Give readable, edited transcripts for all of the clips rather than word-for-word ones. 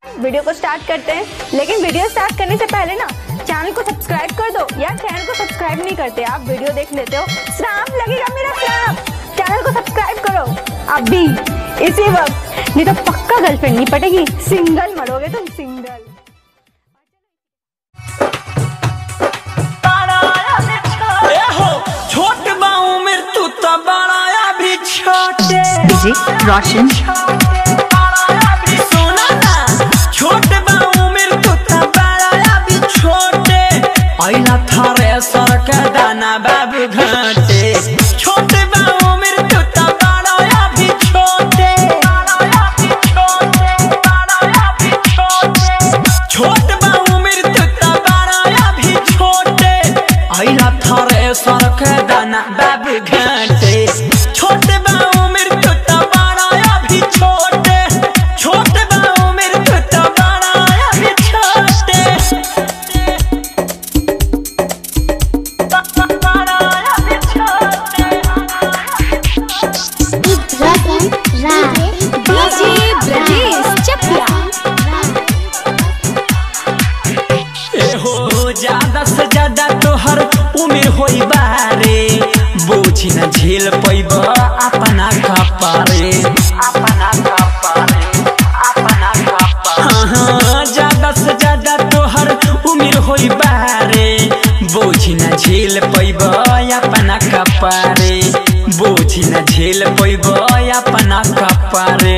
Video को start करते हैं, लेकिन वीडियो स्टार्ट करने से पहले ना चैनल को सब्सक्राइब कर दो। यार चैनल को सब्सक्राइब नहीं करते, आप वीडियो देख लेते हो, श्राप लगेगा मेरा श्राप। चैनल को सब्सक्राइब करो अभी इसी वक्त, नहीं तो पक्का गर्लफ्रेंड नहीं पटेगी, सिंगल मरोगे तुम, सिंगल। छोट बाऊ मृत्यु तो बड़ा भी छोटे रोशन छोट बाऊ मृत्यु तो बड़ा भी छोटे अइला थारे सर के दाना बाबू घाटे। छोट बाऊ मृत्यु तो बड़ा भी छोटे छोट बाऊ मृत्यु तो बड़ा भी छोटे अइला थारे सर के दाना बाबू घाटे। छोट बाऊ मृत्यु तो बड़ा भी छोटे छोट बाऊ मृत्यु तो बड़ा भी छोटे ज्यादा से ज्यादा तोहर उम्र होई बारे, बोझी न झेल पैब अपना कपारे। हाँ, ज्यादा से ज्यादा तोहर उम्र होई बारे, बोझी न झेल पैब अपना कपारे। बोझी न झेल पैब अपना कपारे।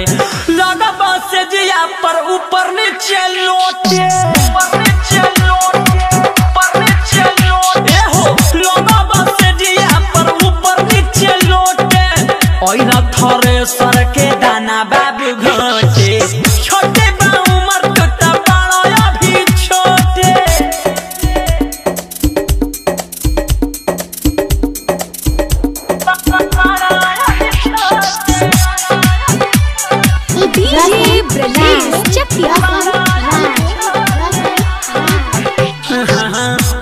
लगब से जिया पर ऊपर नीचे लोटे थरे सर के दाना बाबू घाटे। छोटे बाऊ मृत्यु तो बड़ा भी छोटे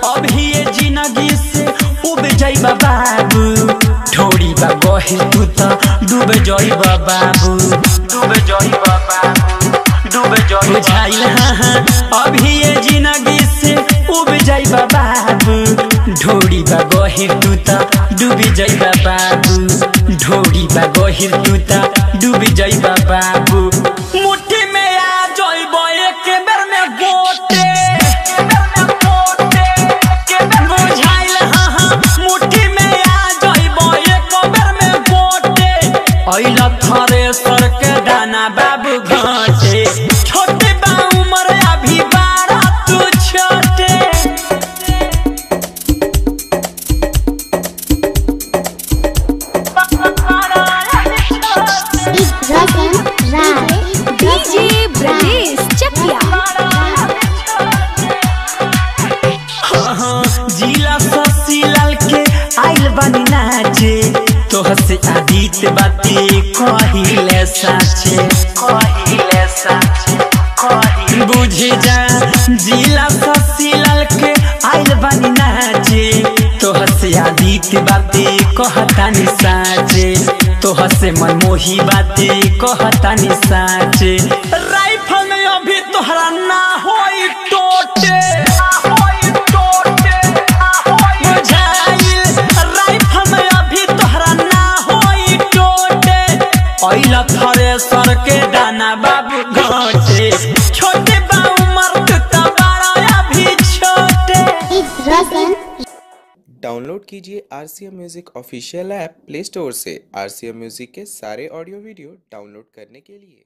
अभी ये जिंदगी से उब जाइबा बाबू, ढोड़ी बा गहिर तू तो डूब जाइबा बाबू, डूब जाइबा बाबू, डूब जाइबा बुझाइल। हाँ, अभी ये जिंदगी से उब जाइबा बाबू, ढोड़ी बा गहिर तू तो डूब जाइबा बाबू, ढोड़ी बा गहिर तू तो डूब जाइबा बाबू। मुट्ठी में आ जाइबा एक बेर में गोटे बुझाइल। हाँ, मुट्ठी में आ जाइबा एक बेर में गोटे अइला थारे सर के दाना बाबू घाटे। छोटे बाऊ मरे अभी बड़ा तू छोटे जिला ससी लाल के आइल बानी नाचे, तोह से आदित बाती कहिले साचे बुझे जा। जिला ससी लाल के आइल बानी नाचे, तोह से आदित बाती कहतानी साचे, तोह से मनमोही बाती कहतानी साचे। राइफल में अभी तोहरा ना होई टोटे अइला थरे सर के दाना बाबू घाटे। छोटे बाऊ मृत्यु तो बड़ा भी छोटे। डाउनलोड कीजिए RCM music official app play store से। RCM म्यूजिक के सारे ऑडियो वीडियो डाउनलोड करने के लिए